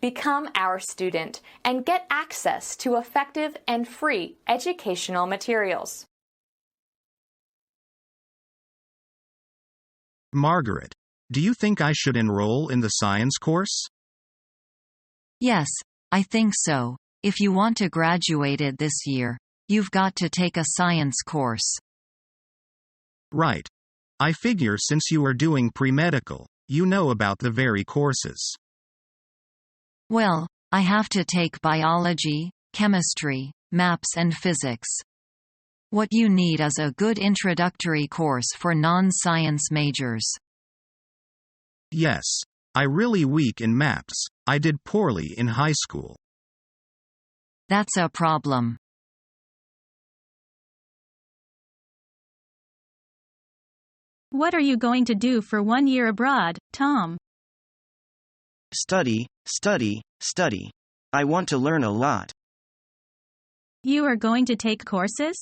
Become our student and get access to effective and free educational materials. Margaret, do you think I should enroll in the science course? Yes, I think so. If you want to graduate it this year, you've got to take a science course. Right. I figure since you are doing pre-medical, you know about the very courses. Well, I have to take biology, chemistry, maps and physics. What you need is a good introductory course for non-science majors. Yes. I'm really weak in maps. I did poorly in high school. That's a problem. What are you going to do for 1 year abroad, Tom? Study, study, study. I want to learn a lot. You are going to take courses?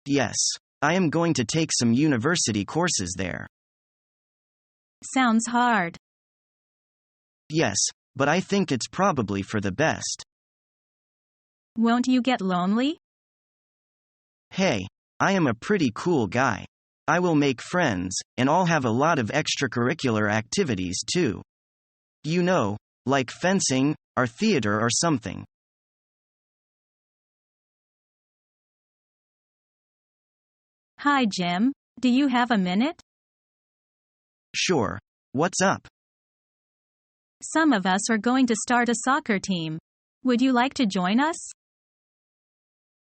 Yes. I am going to take some university courses there. Sounds hard. Yes, but I think it's probably for the best. Won't you get lonely? Hey, I am a pretty cool guy. I will make friends, and I'll have a lot of extracurricular activities too. You know, like fencing, or theater or something. Hi Jim, do you have a minute? Sure. What's up? Some of us are going to start a soccer team. Would you like to join us?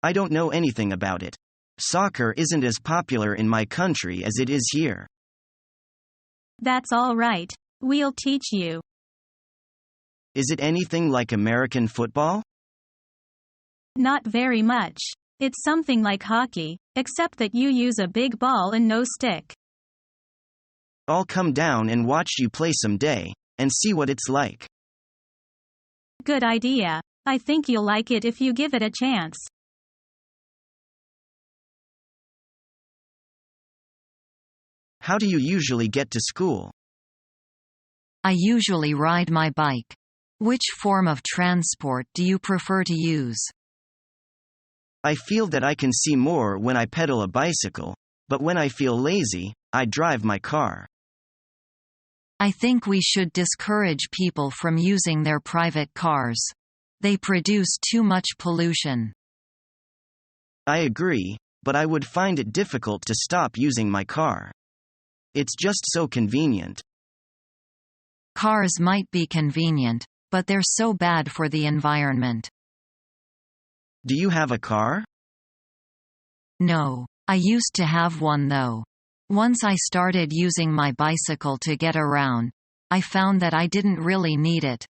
I don't know anything about it. Soccer isn't as popular in my country as it is here. That's all right. We'll teach you. Is it anything like American football? Not very much. It's something like hockey, except that you use a big ball and no stick. I'll come down and watch you play someday, and see what it's like. Good idea. I think you'll like it if you give it a chance. How do you usually get to school? I usually ride my bike. Which form of transport do you prefer to use? I feel that I can see more when I pedal a bicycle, but when I feel lazy, I drive my car. I think we should discourage people from using their private cars. They produce too much pollution. I agree, but I would find it difficult to stop using my car. It's just so convenient. Cars might be convenient, but they're so bad for the environment. Do you have a car? No. I used to have one though. Once I started using my bicycle to get around, I found that I didn't really need it.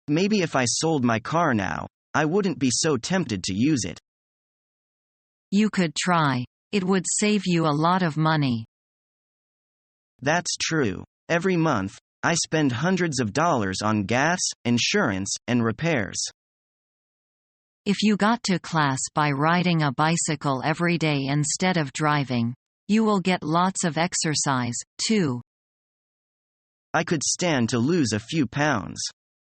Maybe if I sold my car now, I wouldn't be so tempted to use it. You could try. It would save you a lot of money. That's true. Every month, I spend hundreds of dollars on gas, insurance, and repairs. If you got to class by riding a bicycle every day instead of driving, you will get lots of exercise, too. I could stand to lose a few pounds.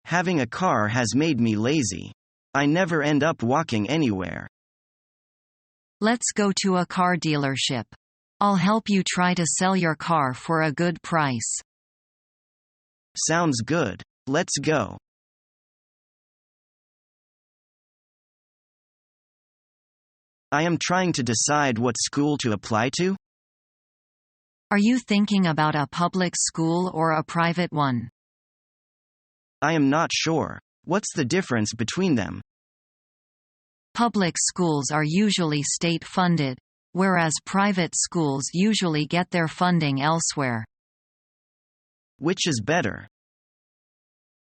Having a car has made me lazy. I never end up walking anywhere. Let's go to a car dealership. I'll help you try to sell your car for a good price. Sounds good. Let's go. I am trying to decide what school to apply to. Are you thinking about a public school or a private one? I am not sure. What's the difference between them? Public schools are usually state-funded, whereas private schools usually get their funding elsewhere. Which is better?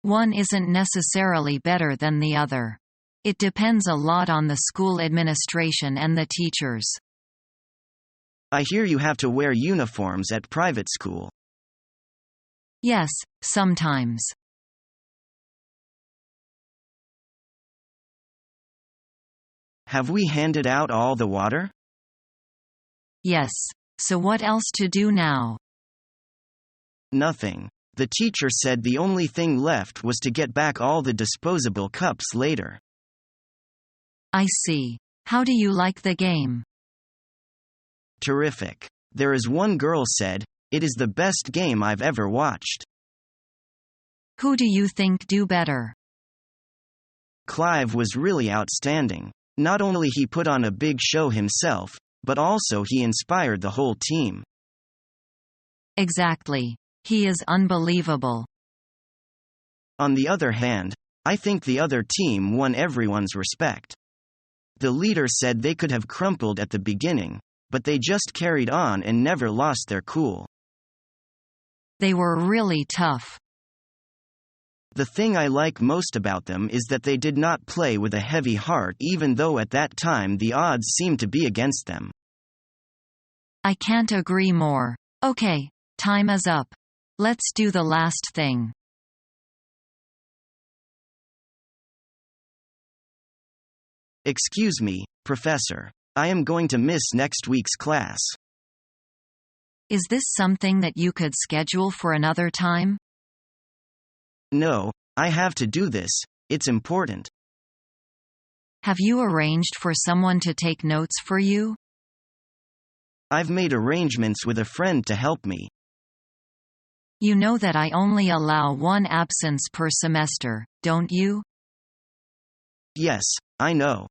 One isn't necessarily better than the other. It depends a lot on the school administration and the teachers. I hear you have to wear uniforms at private school. Yes, sometimes. Have we handed out all the water? Yes. So what else to do now? Nothing. The teacher said the only thing left was to get back all the disposable cups later. I see. How do you like the game? Terrific. There is one girl said, "It is the best game I've ever watched." Who do you think do better? Clive was really outstanding. Not only he put on a big show himself, but also he inspired the whole team. Exactly. He is unbelievable. On the other hand, I think the other team won everyone's respect. The leader said they could have crumpled at the beginning, but they just carried on and never lost their cool. They were really tough. The thing I like most about them is that they did not play with a heavy heart even though at that time the odds seemed to be against them. I can't agree more. Okay, time is up. Let's do the last thing. Excuse me, Professor. I am going to miss next week's class. Is this something that you could schedule for another time? No, I have to do this, it's important. Have you arranged for someone to take notes for you? I've made arrangements with a friend to help me. You know that I only allow one absence per semester, don't you? Yes, I know.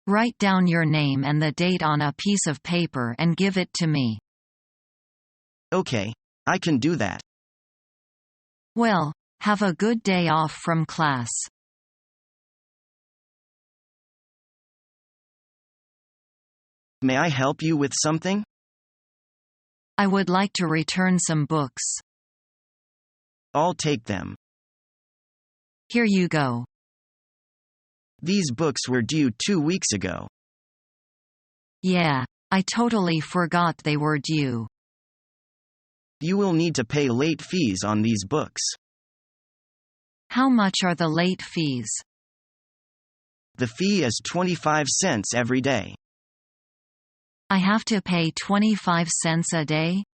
Write down your name and the date on a piece of paper and give it to me. Okay, I can do that. Well, have a good day off from class. May I help you with something? I would like to return some books. I'll take them. Here you go. These books were due 2 weeks ago. Yeah, I totally forgot they were due. You will need to pay late fees on these books. How much are the late fees? The fee is 25 cents every day. I have to pay 25 cents a day?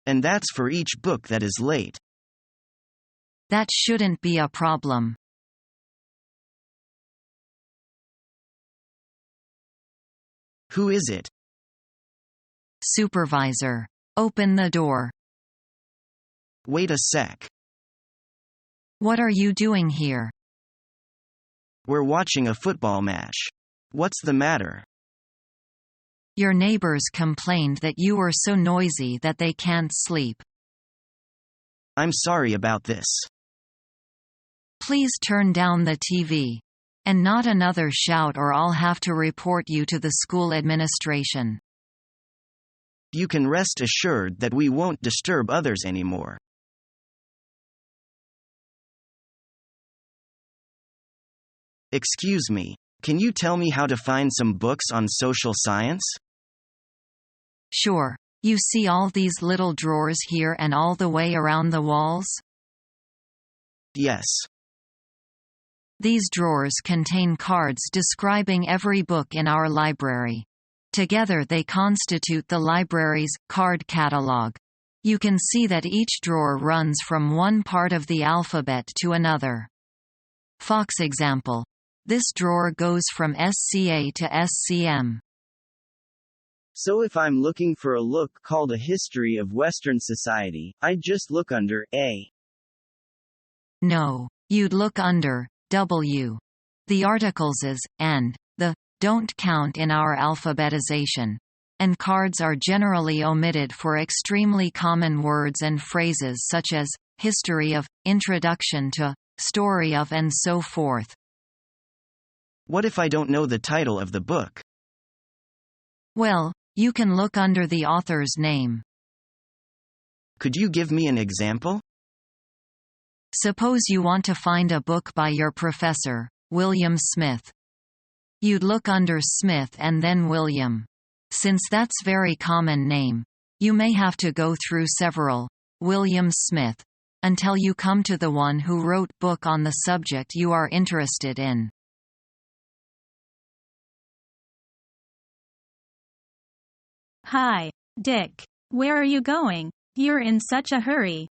And that's for each book that is late. That shouldn't be a problem. Who is it? Supervisor. Open the door. Wait a sec. What are you doing here? We're watching a football match. What's the matter? Your neighbors complained that you were so noisy that they can't sleep. I'm sorry about this. Please turn down the TV. And not another shout or I'll have to report you to the school administration. You can rest assured that we won't disturb others anymore. Excuse me, can you tell me how to find some books on social science? Sure. You see all these little drawers here and all the way around the walls? Yes. These drawers contain cards describing every book in our library. Together they constitute the library's card catalog. You can see that each drawer runs from one part of the alphabet to another. Fox example. This drawer goes from SCA to SCM. So if I'm looking for a book called A History of Western Society, I'd just look under A. No. You'd look under W. The articles is, and, the, don't count in our alphabetization. And cards are generally omitted for extremely common words and phrases such as, history of, introduction to, story of and so forth. What if I don't know the title of the book? Well, you can look under the author's name. Could you give me an example? Suppose you want to find a book by your professor, William Smith. You'd look under Smith and then William. Since that's very common name, you may have to go through several William Smith until you come to the one who wrote book on the subject you are interested in. Hi, Dick. Where are you going? You're in such a hurry.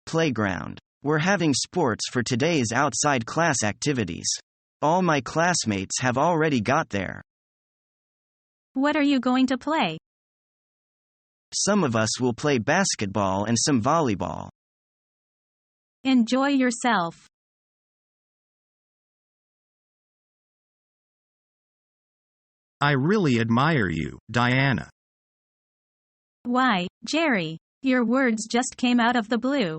Playground. We're having sports for today's outside class activities. All my classmates have already got there. What are you going to play? Some of us will play basketball and some volleyball. Enjoy yourself. I really admire you, Diana. Why, Jerry? Your words just came out of the blue.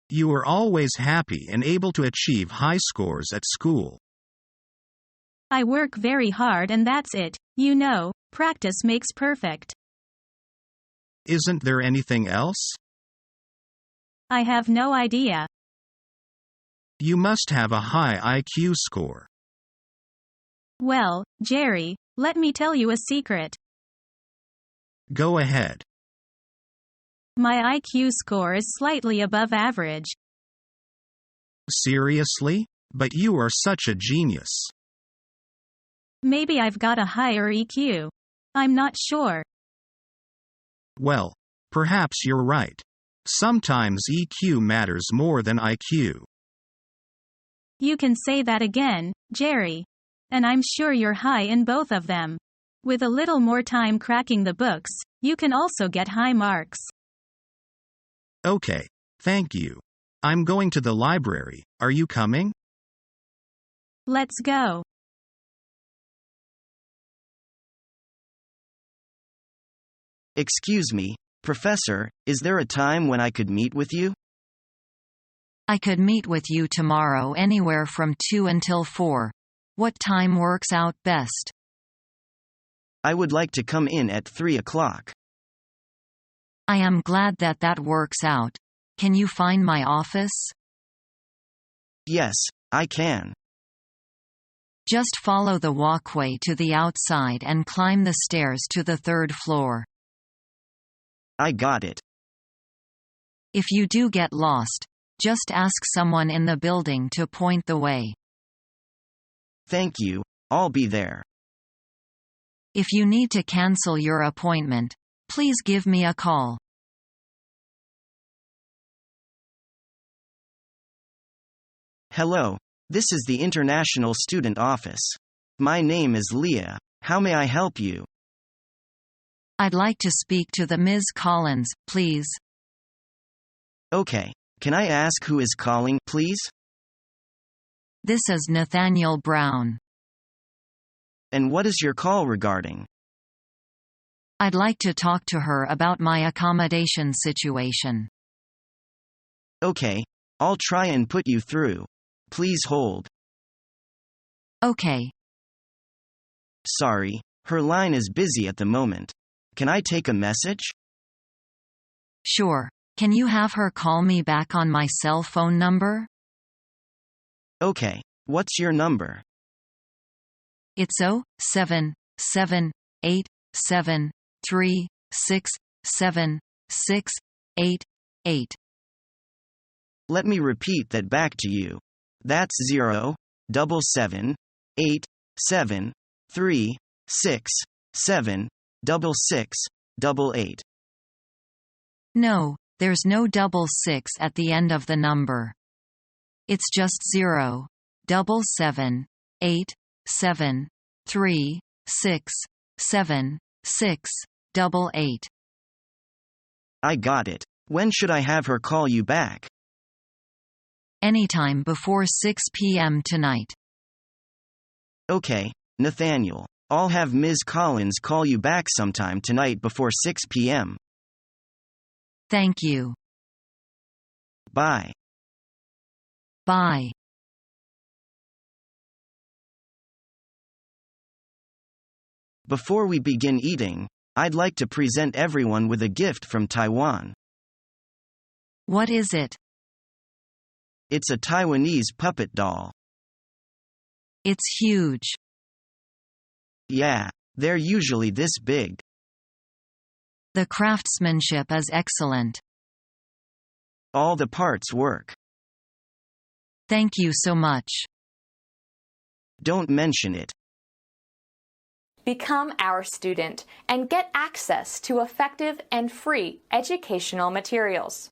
You are always happy and able to achieve high scores at school. I work very hard and that's it. You know, practice makes perfect. Isn't there anything else? I have no idea. You must have a high IQ score. Well, Jerry, let me tell you a secret. Go ahead. My IQ score is slightly above average. Seriously? But you are such a genius. Maybe I've got a higher EQ. I'm not sure. Well, perhaps you're right. Sometimes EQ matters more than IQ. You can say that again, Jerry. And I'm sure you're high in both of them. With a little more time cracking the books, you can also get high marks. Okay, thank you. I'm going to the library. Are you coming? Let's go. Excuse me, Professor, is there a time when I could meet with you? I could meet with you tomorrow anywhere from 2 until 4. What time works out best? I would like to come in at 3 o'clock. I am glad that that works out. Can you find my office? Yes, I can. Just follow the walkway to the outside and climb the stairs to the 3rd floor. I got it. If you do get lost, just ask someone in the building to point the way. Thank you, I'll be there. If you need to cancel your appointment, please give me a call. Hello, this is the International Student Office. My name is Leah. How may I help you? I'd like to speak to the Ms. Collins, please. Okay, can I ask who is calling, please? This is Nathaniel Brown. And what is your call regarding? I'd like to talk to her about my accommodation situation. Okay, I'll try and put you through. Please hold. Okay. Sorry, her line is busy at the moment. Can I take a message? Sure. Can you have her call me back on my cell phone number? Okay, what's your number? It's 07783676688. Let me repeat that back to you. That's 07783676688. No, there's no 66 at the end of the number. It's just 07783676688. I got it. When should I have her call you back? Anytime before 6 p.m. tonight. Okay, Nathaniel. I'll have Ms. Collins call you back sometime tonight before 6 p.m. Thank you. Bye. Bye. Before we begin eating, I'd like to present everyone with a gift from Taiwan. What is it? It's a Taiwanese puppet doll. It's huge. Yeah, they're usually this big. The craftsmanship is excellent. All the parts work. Thank you so much. Don't mention it. Become our student and get access to effective and free educational materials.